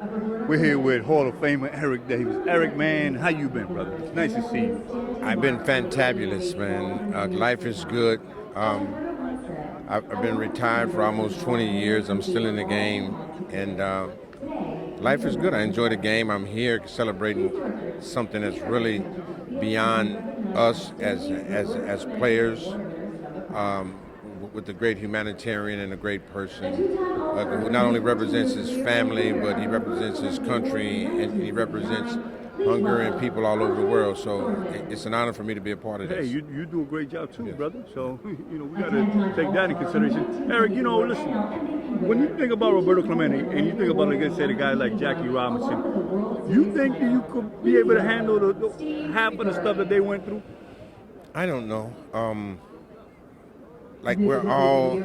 We're here with Hall of Famer Eric Davis. Eric, man, how you been, brother? It's nice to see you. I've been fantabulous, man. Life is good. I've been retired for almost 20 years. I'm still in the game, and life is good. I enjoy the game. I'm here celebrating something that's really beyond us as players. With a great humanitarian and a great person who not only represents his family, but he represents his country and he represents hunger and people all over the world. So it's an honor for me to be a part of Hey, this. you do a great job too, brother. So, we got to take that in consideration. Eric, listen, when you think about Roberto Clemente and you think about, like I said, a guy like Jackie Robinson, you think that you could be able to handle the half of the stuff that they went through? I don't know. Like we're all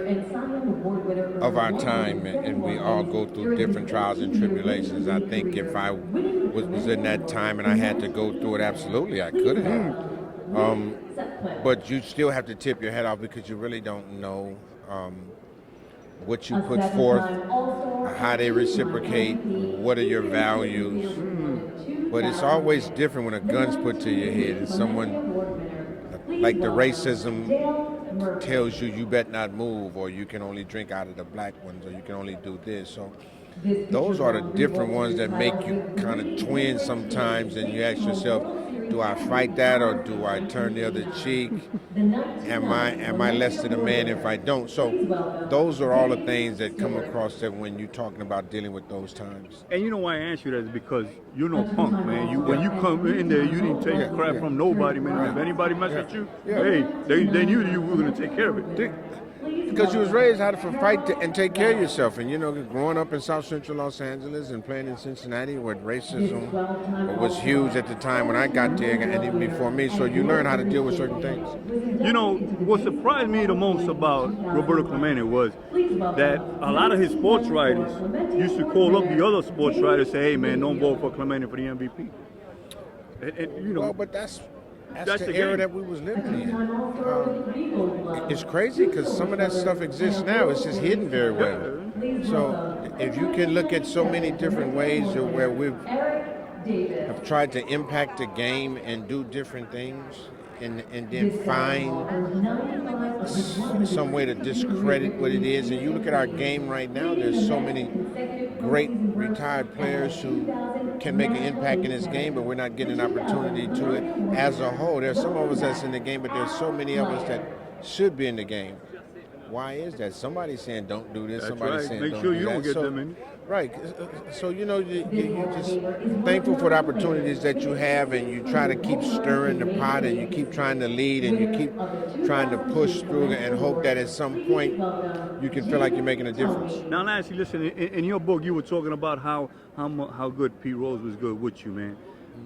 of our time and we all go through different trials and tribulations. I think if I was in that time and I had to go through it, absolutely I could have. But you still have to tip your head off because you really don't know what you put forth, how they reciprocate, what are your values. But it's always different when a gun's put to your head and someone like the racism tells you better not move, or you can only drink out of the black ones, or you can only do this. So those are the different ones that make you kind of twin sometimes, and you ask yourself, do I fight that or do I turn the other cheek? Am I less than a man if I don't? So those are all the things that come across that when you're talking about dealing with those times. And you know why I asked you that is because you're no punk, man. When you come in there, you didn't take crap from nobody, man. If anybody messed with you, hey, they knew you were going to take care of it. Because you was raised how to fight and take care of yourself. And, growing up in South Central Los Angeles and playing in Cincinnati where racism was huge at the time when I got there and even before me. So you learn how to deal with certain things. What surprised me the most about Roberto Clemente was that a lot of his sports writers used to call up the other sports writers and say, hey, man, don't vote for Clemente for the MVP. Well, but that's the era that we was living in. It's crazy because some of that stuff exists now. It's just hidden very well. So if you can look at so many different ways where we've have tried to impact the game and do different things and then find some way to discredit what it is. And you look at our game right now, there's so many great retired players who can make an impact in this game, but we're not getting an opportunity to it as a whole. There's some of us that's in the game, but there's so many of us that should be in the game. Why is that? Somebody's saying don't do this. That's Somebody's right. saying Make don't sure do you that. don't get them in. Right. So you're just thankful for the opportunities that you have, and you try to keep stirring the pot, and you keep trying to lead, and you keep trying to push through, and hope that at some point you can feel like you're making a difference. Now, Nancy, listen. In your book, you were talking about how good Pete Rose was good with you, man.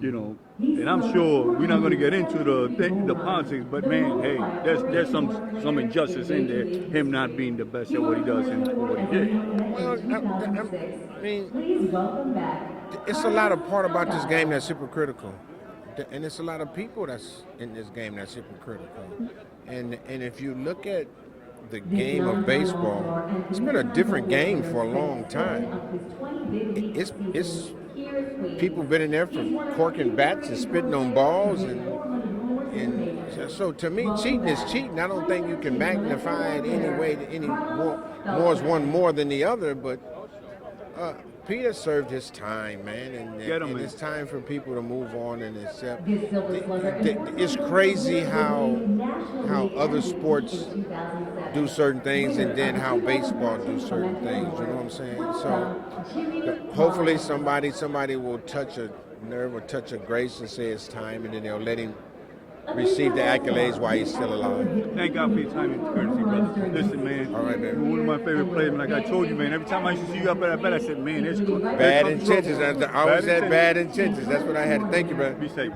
And I'm sure we're not going to get into the politics, but man, hey, there's some injustice in there, him not being the best at what he does and what he did. Well, I mean, it's a lot of part about this game that's hypocritical, and it's a lot of people that's in this game that's hypocritical. And if you look at the game of baseball, it's been a different game for a long time. It's people been in there from corking bats and spitting on balls, and so to me, cheating is cheating. I don't think you can magnify it any way. Any more is one more than the other, but Peter served his time, man, and it's time for people to move on and accept. It's crazy how other sports do certain things and then how baseball do certain things. You know what I'm saying? So hopefully somebody will touch a nerve or touch a grace and say it's time, and then they'll let him receive the accolades while he's still alive. Thank God for your time and courtesy, brother. Listen, man. All right, man. You're one of my favorite players. Like I told you, man, every time I used to see you up at that bat, I said, man, it's cool. Bad intentions. I always had bad intentions. That's what I had. Thank you, man. Be safe.